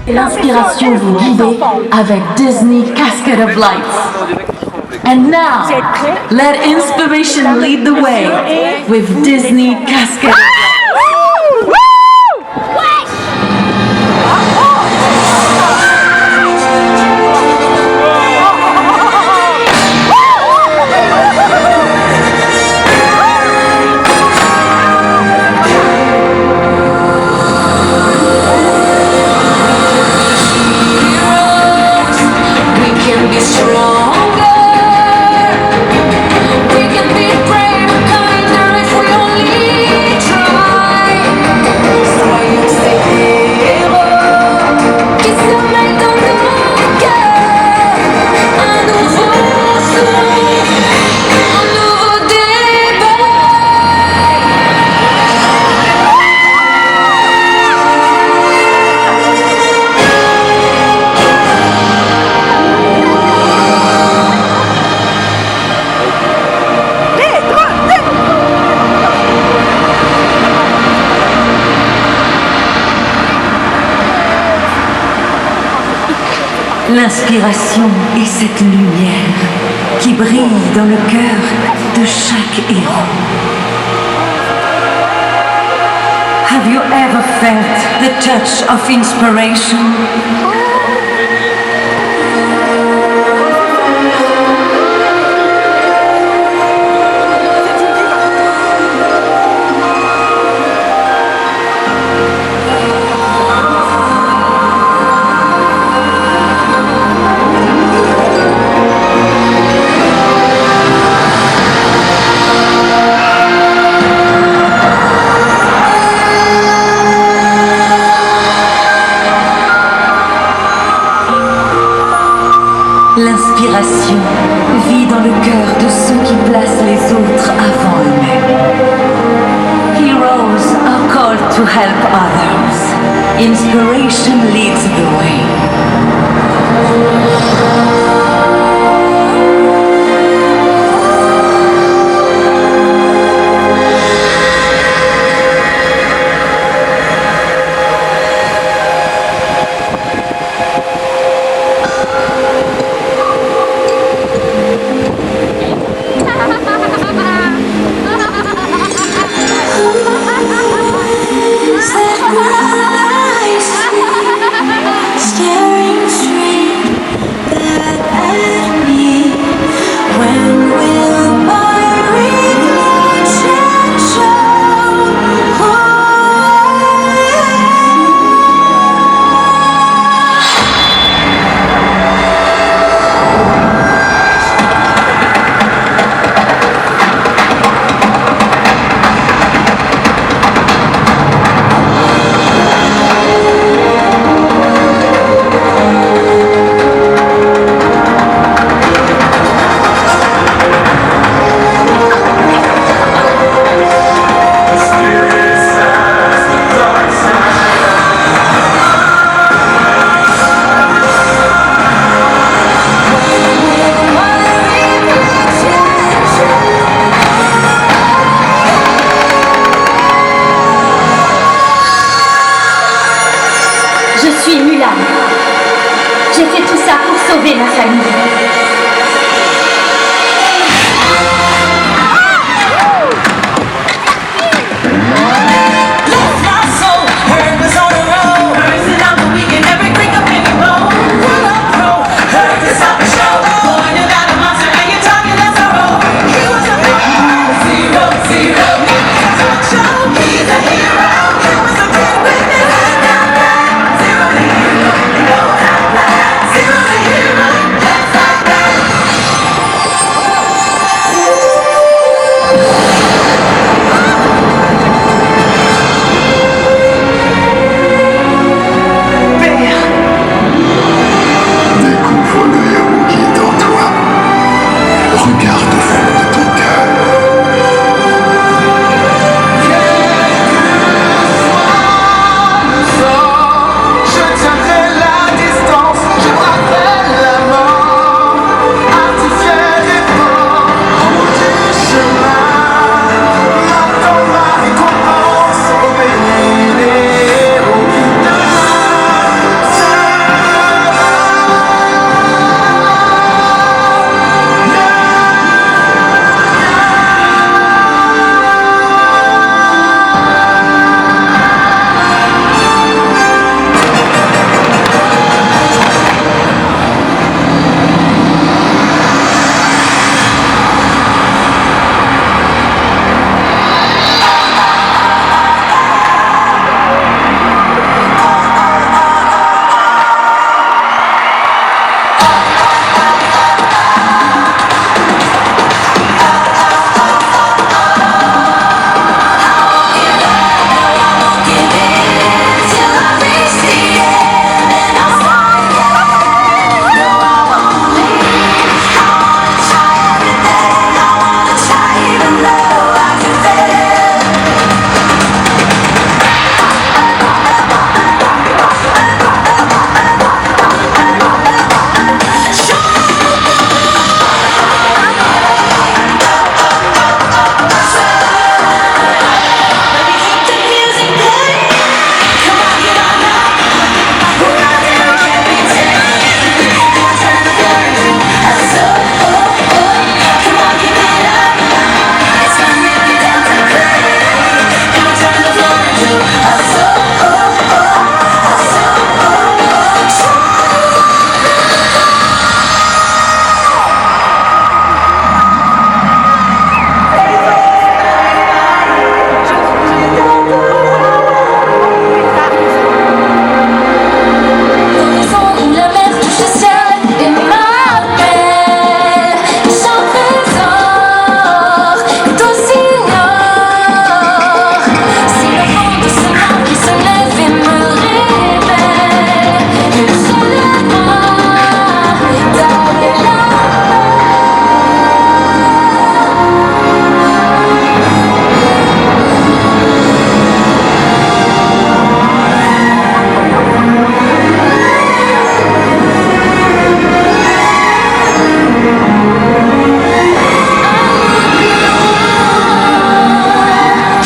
L'inspiration vous guider avec Disney Cascade of Lights. And now, let inspiration lead the way with Disney Cascade of Lights. L'inspiration est cette lumière qui brille dans le cœur de chaque héros. Have you ever felt the touch of inspiration? L'inspiration vit dans le cœur de ceux qui placent les autres avant eux-mêmes. Heroes are called to help others. Inspiration leads the way. Scary.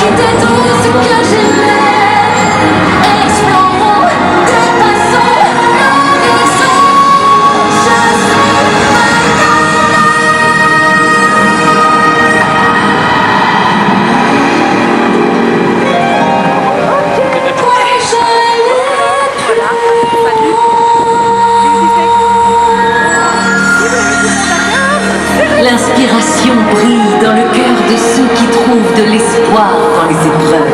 c'était tout ce que j'aimais. Explorons, dépassons l'horizon. Je L'inspiration brille dans le cœur de ceux qui trouvent de l'espoir dans les épreuves.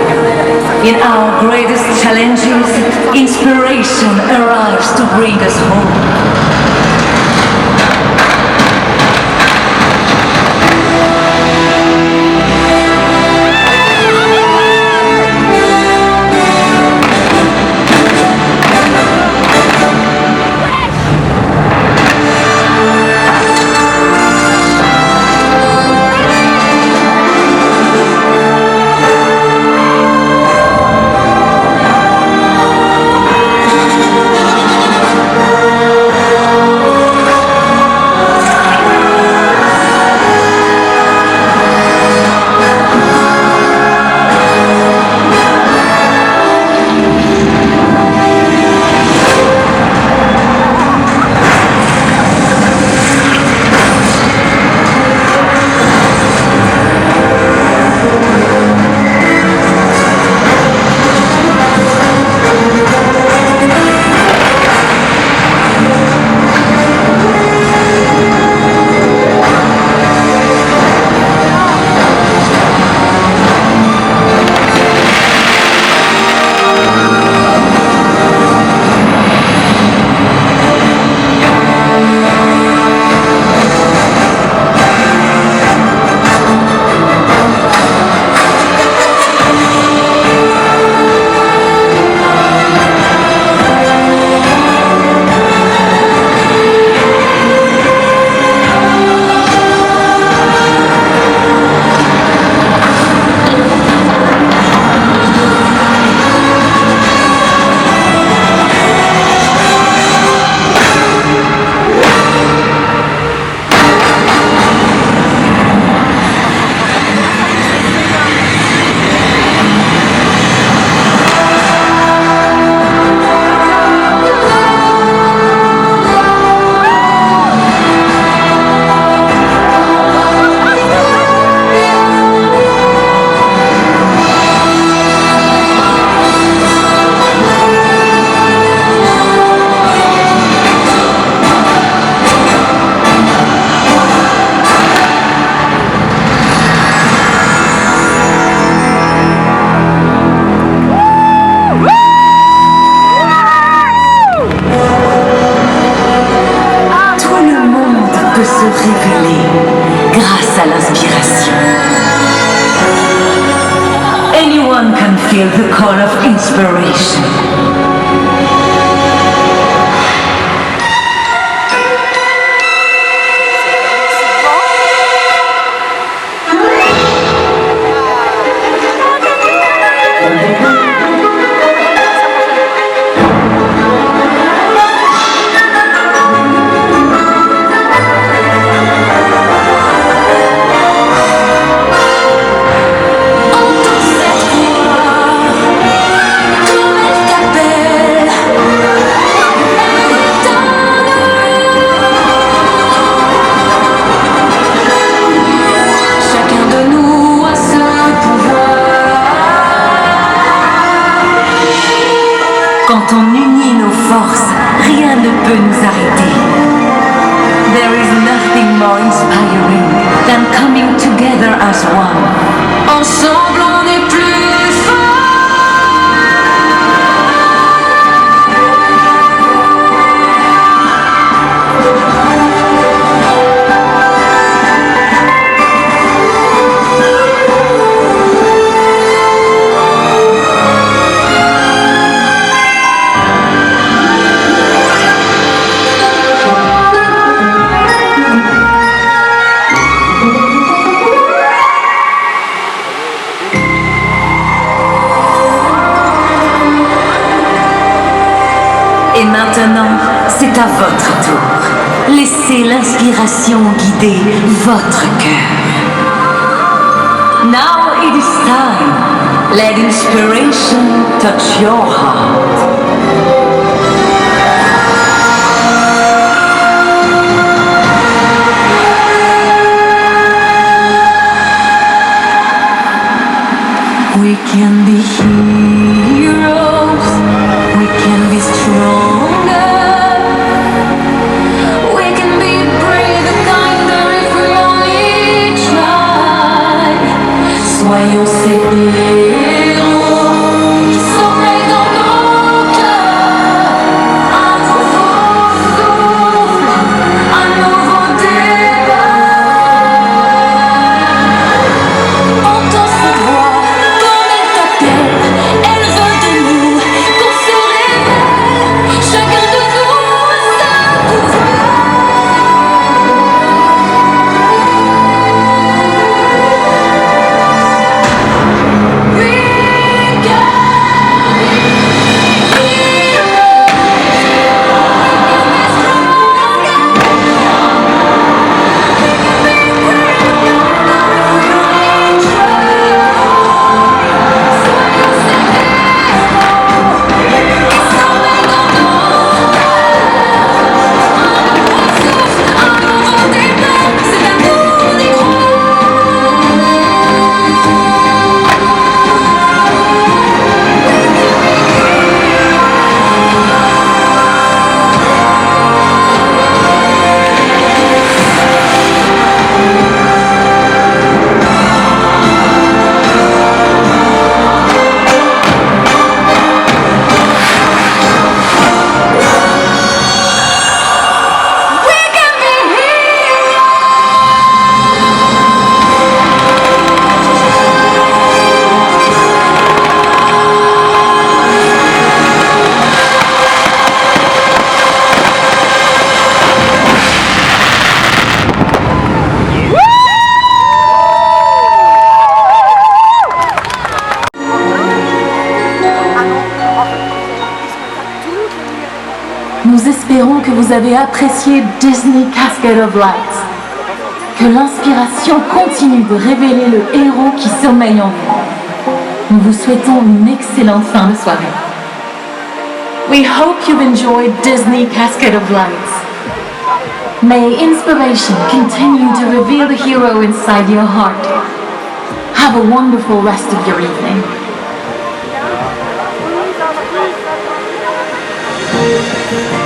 In our greatest challenges, inspiration arrives to bring us home. Grâce à l'inspiration. Anyone can feel the call of inspiration. Quand on unit nos forces, rien ne peut nous arrêter. There is nothing more inspiring than coming together as one. Ensemble, on est plus fort. Et maintenant, c'est à votre tour. Laissez l'inspiration guider votre cœur. Now it is time Let inspiration touch your heart. We can be heroes, we can be stronger, we can be brave and kinder if we only try. Soyons ces héros qui sommeillent dans nos cœurs. Un nouveau souffle, un nouveau départ. Entends cette voix. Elle veut de nous qu'on se révèle, chacun de nous a sa pouvoir. We can be Nous espérons que vous avez apprécié Disney Cascade of Lights. Que l'inspiration continue de révéler le héros qui sommeille en vous. Nous vous souhaitons une excellente fin de soirée. We hope you've enjoyed Disney Cascade of Lights. May inspiration continue to reveal the hero inside your heart. Have a wonderful rest of your evening. Thank you.